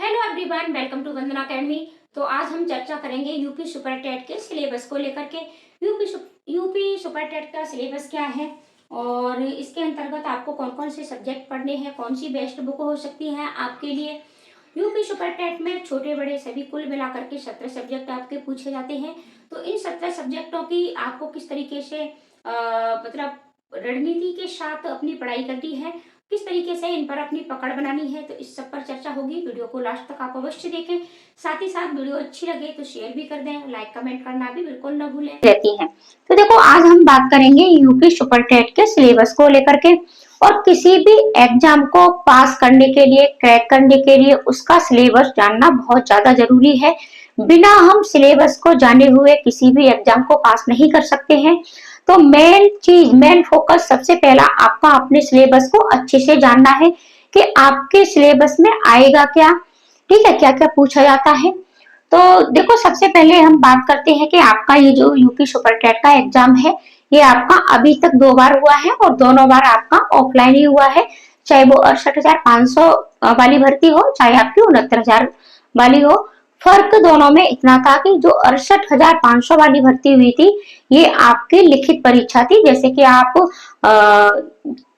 Hello everyone, welcome to Vandana Academy. तो आज हम चर्चा करेंगे यूपी सुपर टेट के सिलेबस को लेकर के। यूपी सुपर टेट का सिलेबस क्या है और इसके अंतर्गत आपको कौन कौन से सब्जेक्ट पढ़ने हैं, कौन सी बेस्ट बुक हो सकती है आपके लिए। यूपी सुपर टेट में छोटे बड़े सभी कुल मिलाकर के 17 सब्जेक्ट आपके पूछे जाते हैं। तो इन 17 सब्जेक्टों की आपको किस तरीके से मतलब रणनीति के साथ अपनी पढ़ाई करनी है, किस तरीके से इन पर अपनी पकड़ बनानी है, तो इस सब पर चर्चा होगी। वीडियो को लास्ट तक आप अवश्य देखें। साथ ही साथ वीडियो अच्छी लगे तो शेयर भी कर दें, लाइक कमेंट करना भी बिल्कुल न भूलें रहती है। तो देखो, आज हम बात करेंगे यूपी सुपर टेट के सिलेबस को लेकर के। और किसी भी एग्जाम को पास करने के लिए, क्रैक करने के लिए उसका सिलेबस जानना बहुत ज्यादा जरूरी है। बिना हम सिलेबस को जाने हुए किसी भी एग्जाम को पास नहीं कर सकते हैं। तो मेन फोकस सबसे पहला आपका अपने सिलेबस को अच्छे से जानना है कि आपके सिलेबस में आएगा क्या, ठीक है, क्या क्या पूछा जाता है। तो देखो, सबसे पहले हम बात करते हैं कि आपका ये जो यूपी सुपर टेट का एग्जाम है, ये आपका अभी तक 2 बार हुआ है और दोनों बार आपका ऑफलाइन ही हुआ है। चाहे वो 68,500 वाली भर्ती हो, चाहे आपकी 69,000 वाली हो। फर्क दोनों में इतना था कि जो 68,500 वाली भर्ती हुई थी, ये आपकी लिखित परीक्षा थी। जैसे कि आप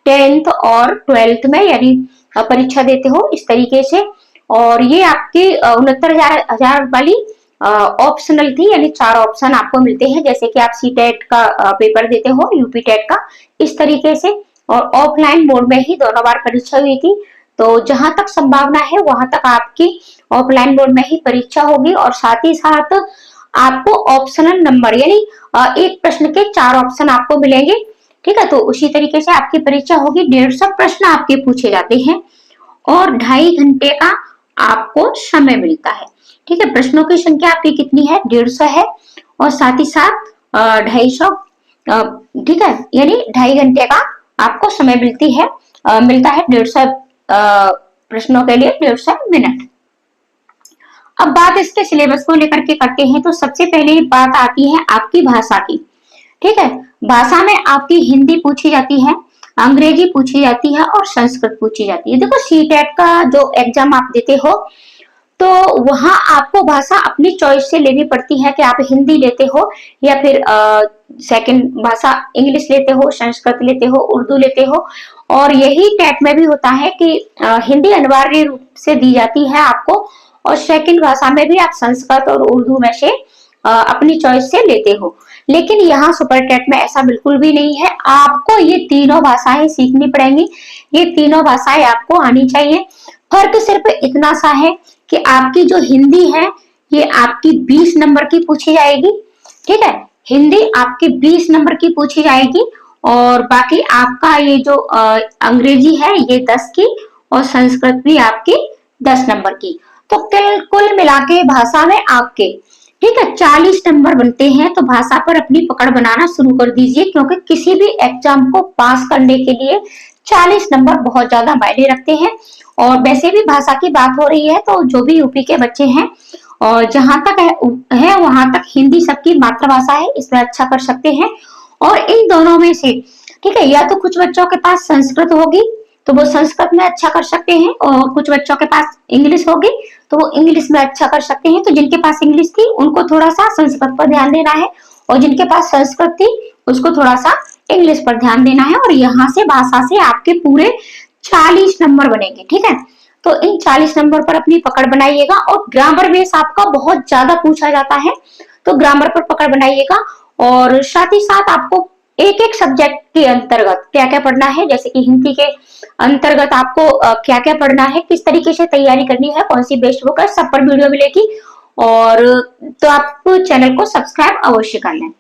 10th और 12th में यानी परीक्षा देते हो इस तरीके से। और ये आपकी 69,000 वाली ऑप्शनल थी, यानी 4 ऑप्शन आपको मिलते हैं। जैसे कि आप सी टेट का पेपर देते हो, यूपी टेट का, इस तरीके से। और ऑफलाइन मोड में ही दोनों बार परीक्षा हुई थी। तो जहां तक संभावना है वहां तक आपकी ऑफलाइन मोड में ही परीक्षा होगी। और साथ ही साथ आपको ऑप्शनल नंबर यानी एक प्रश्न के 4 ऑप्शन आपको मिलेंगे, ठीक है। तो उसी तरीके से आपकी परीक्षा होगी। 150 प्रश्न आपके पूछे जाते हैं और 2.5 घंटे का आपको समय मिलता है, ठीक है। प्रश्नों की संख्या आपकी कितनी है? 150 है। और साथ ही साथ 250, ठीक है, यानी 2.5 घंटे का आपको समय मिलता है 150 प्रश्नों के लिए 150 मिनट। अब बात इसके सिलेबस को लेकर के करते हैं। तो सबसे पहले बात आती है आपकी भाषा की, ठीक है। भाषा में आपकी हिंदी पूछी जाती है, अंग्रेजी पूछी जाती है और संस्कृत पूछी जाती है। देखो, सी टेट का जो एग्जाम आप देते हो तो वहां आपको भाषा अपनी चॉइस से लेनी पड़ती है कि आप हिंदी लेते हो या फिर सेकंड भाषा इंग्लिश लेते हो, संस्कृत लेते हो, उर्दू लेते हो। और यही टेट में भी होता है कि हिंदी अनिवार्य रूप से दी जाती है आपको, और सेकंड भाषा में भी आप संस्कृत और उर्दू में से अपनी चॉइस से लेते हो। लेकिन यहाँ सुपर टेट में ऐसा बिल्कुल भी नहीं है। आपको ये तीनों भाषाएं सीखनी पड़ेंगी, ये तीनों भाषाएं आपको आनी चाहिए। फर्क सिर्फ इतना सा है कि आपकी जो हिंदी है ये आपकी 20 नंबर की पूछी जाएगी, ठीक है। हिंदी आपकी 20 नंबर की पूछी जाएगी और बाकी आपका ये जो अंग्रेजी है ये 10 की और संस्कृत भी आपकी 10 नंबर की। तो कुल मिला के भाषा में आपके, ठीक है, 40 नंबर बनते हैं। तो भाषा पर अपनी पकड़ बनाना शुरू कर दीजिए, क्योंकि किसी भी एग्जाम को पास करने के लिए 40 नंबर बहुत ज्यादा मायने रखते हैं। और वैसे भी भाषा की बात हो रही है तो जो भी यूपी के बच्चे हैं और जहां तक है वहां तक हिंदी सबकी मातृभाषा है, इसमें अच्छा कर सकते हैं। और इन दोनों में से, ठीक है, या तो कुछ बच्चों के पास संस्कृत होगी तो वो संस्कृत में अच्छा कर सकते हैं, और कुछ बच्चों के पास इंग्लिश होगी तो वो इंग्लिश में अच्छा कर सकते हैं। तो जिनके पास इंग्लिश थी उनको थोड़ा सा संस्कृत पर ध्यान देना है, और जिनके पास संस्कृत थी उसको थोड़ा सा इंग्लिश पर ध्यान देना है। और यहाँ से भाषा से आपके पूरे 40 नंबर बनेंगे, ठीक है। तो इन 40 नंबर पर अपनी पकड़ बनाइएगा। और ग्रामर बेस आपका बहुत ज्यादा पूछा जाता है, तो ग्रामर पर पकड़ बनाइएगा। और साथ ही साथ आपको एक एक सब्जेक्ट के अंतर्गत क्या क्या पढ़ना है, जैसे कि हिंदी के अंतर्गत आपको क्या क्या पढ़ना है, किस तरीके से तैयारी करनी है, कौन सी बेस्ट बुक है, सब पर वीडियो मिलेगी। और तो आप चैनल को सब्सक्राइब अवश्य कर लें।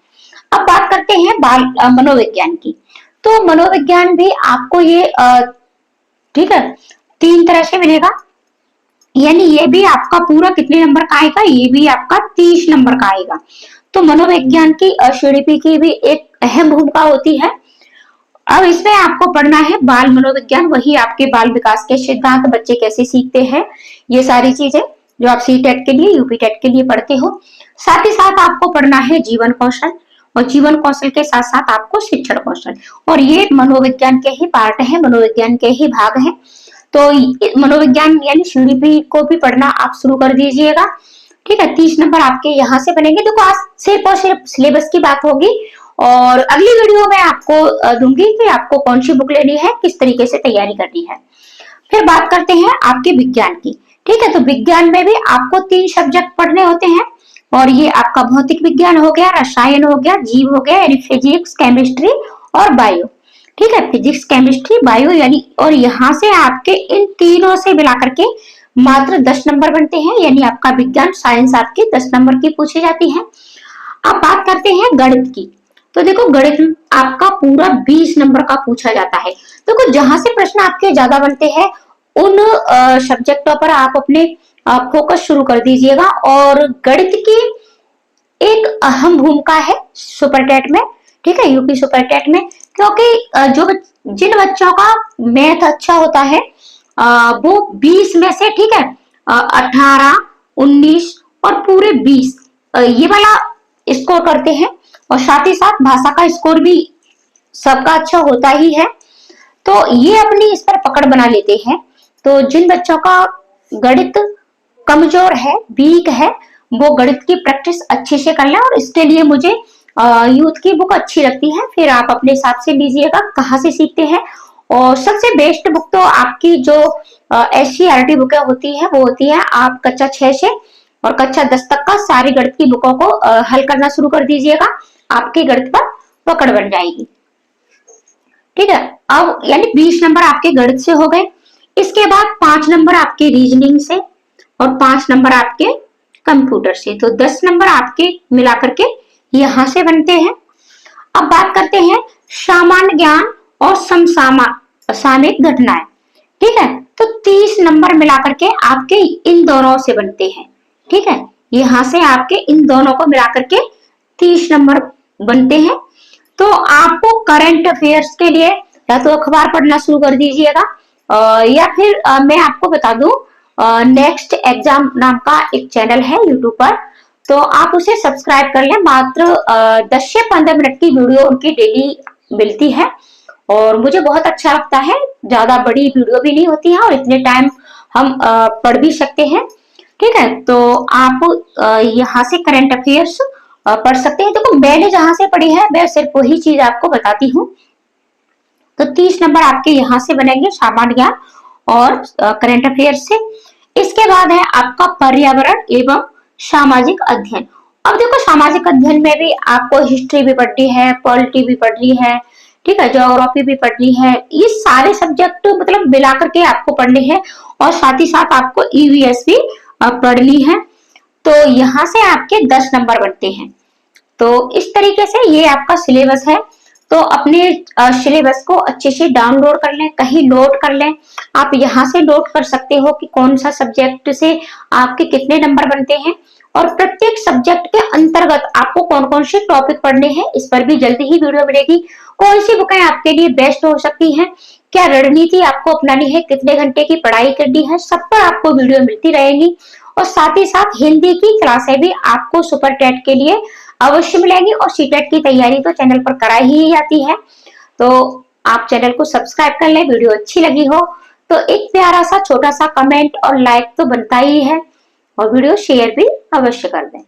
अब बात करते हैं बाल मनोविज्ञान की। तो मनोविज्ञान भी आपको ये ठीक है 3 तरह से मिलेगा, यानी ये भी आपका पूरा कितने नंबर का आएगा? ये भी आपका 30 नंबर का आएगा। तो मनोविज्ञान की सीडीपी की भी एक अहम भूमिका होती है। अब इसमें आपको पढ़ना है बाल मनोविज्ञान, वही आपके बाल विकास के सिद्धांत, बच्चे कैसे सीखते हैं, ये सारी चीजें जो आप सी टेट के लिए, यूपी टेट के लिए पढ़ते हो। साथ ही साथ आपको पढ़ना है जीवन कौशल, और जीवन कौशल के साथ साथ आपको शिक्षण कौशल, और ये मनोविज्ञान के ही पार्ट है, मनोविज्ञान के ही भाग है। तो मनोविज्ञान यानी सीडीपी को भी पढ़ना आप शुरू कर दीजिएगा। ठीक है, 30 नंबर आपके यहाँ से बनेंगे। देखो आज सिर्फ और सिर्फ सिलेबस की बात होगी और अगली वीडियो में आपको दूंगी कि आपको कौन सी बुक लेनी है, किस तरीके से तैयारी करनी है। फिर बात करते हैं आपके विज्ञान की। ठीक है, तो विज्ञान में भी आपको 3 सब्जेक्ट पढ़ने होते हैं और ये आपका भौतिक विज्ञान हो गया, रसायन हो गया, जीव हो गया यानी फिजिक्स, केमिस्ट्री और बायो। ठीक है, फिजिक्स, केमिस्ट्री, बायो यानी, और यहाँ से आपके इन तीनों से मिलाकर के मात्र 10 नंबर बनते हैं, यानी आपका विज्ञान साइंस आपके 10 नंबर की पूछी जाती है। अब बात करते हैं गणित की। तो देखो गणित आपका पूरा 20 नंबर का पूछा जाता है। देखो जहां से प्रश्न आपके ज्यादा बनते हैं उन सब्जेक्टों पर आप अपने फोकस शुरू कर दीजिएगा। और गणित की एक अहम भूमिका है सुपर टेट में। ठीक है, यूपी सुपर टेट में, क्योंकि जिन बच्चों का मैथ अच्छा होता है वो 20 में से, ठीक है, 18, 19 और पूरे 20 ये वाला स्कोर करते हैं। और साथ ही साथ भाषा का स्कोर भी सबका अच्छा होता ही है, तो ये अपनी इस पर पकड़ बना लेते हैं। तो जिन बच्चों का गणित कमजोर है, वीक है, वो गणित की प्रैक्टिस अच्छे से कर लें। और इसके लिए मुझे यूथ की बुक अच्छी लगती है, फिर आप अपने हिसाब से लीजिएगा कहाँ से सीखते हैं। और सबसे बेस्ट बुक तो आपकी जो SCERT बुकें होती है वो होती है आप कक्षा 6 से और कक्षा 10 तक का सारी गणित की बुकों को हल करना शुरू कर दीजिएगा, आपके गणित पर पकड़ बन जाएगी। ठीक है, अब यानी 20 नंबर आपके गणित से हो गए। इसके बाद 5 नंबर आपके रीजनिंग से और 5 नंबर आपके कंप्यूटर से, तो 10 नंबर आपके मिलाकर के यहां से बनते हैं। अब बात करते हैं सामान्य ज्ञान और समसामयिक घटनाएं। ठीक है, तो 30 नंबर मिलाकर के आपके इन दोनों से बनते हैं। ठीक है, यहां से आपके इन दोनों को मिलाकर के 30 नंबर बनते हैं। तो आपको करंट अफेयर्स के लिए या तो अखबार पढ़ना शुरू कर दीजिएगा या फिर मैं आपको बता दूं नेक्स्ट एग्जाम नाम का एक चैनल है यूट्यूब पर, तो आप उसे सब्सक्राइब कर लें। मात्र 10 से 15 मिनट की वीडियो उनकी डेली मिलती है और मुझे बहुत अच्छा लगता है। ज्यादा बड़ी वीडियो भी नहीं होती है और इतने टाइम हम पढ़ भी सकते हैं। ठीक है, तो आप यहाँ से करंट अफेयर्स पढ़ सकते हैं। देखो मैंने जहां से पढ़ी है मैं सिर्फ वही चीज आपको बताती हूँ। तो 30 नंबर आपके यहाँ से बनेंगे सामान्य ज्ञान और करंट अफेयर्स से। इसके बाद है आपका पर्यावरण एवं सामाजिक अध्ययन। अब देखो सामाजिक अध्ययन में भी आपको हिस्ट्री भी पढ़नी है, पॉलिटी भी पढ़नी है, ठीक है, ज्योग्राफी भी पढ़नी है। ये सारे सब्जेक्ट मतलब मिलाकर के आपको पढ़ने हैं और साथ ही साथ आपको EVS भी पढ़नी है। तो यहाँ से आपके 10 नंबर बनते हैं। तो इस तरीके से ये आपका सिलेबस है। तो अपने सिलेबस को अच्छे से डाउनलोड कर लें, कहीं नोट कर लें। आप यहाँ से नोट कर सकते हो कि कौन सा सब्जेक्ट से आपके कितने नंबर बनते हैं और प्रत्येक सब्जेक्ट के अंतर्गत आपको कौन कौन से टॉपिक पढ़ने हैं, इस पर भी जल्दी ही वीडियो मिलेगी। कौन सी बुकें आपके लिए बेस्ट हो सकती हैं, क्या रणनीति आपको अपनानी है, कितने घंटे की पढ़ाई करनी है, सब पर आपको वीडियो मिलती रहेगी। और साथ ही साथ हिंदी की क्लासें भी आपको सुपर टेट के लिए अवश्य मिलेंगी और सीटेट की तैयारी तो चैनल पर कराई ही जाती है। तो आप चैनल को सब्सक्राइब कर लें। वीडियो अच्छी लगी हो तो एक प्यारा सा छोटा सा कमेंट और लाइक तो बनता ही है और वीडियो शेयर भी अवश्य कर दें।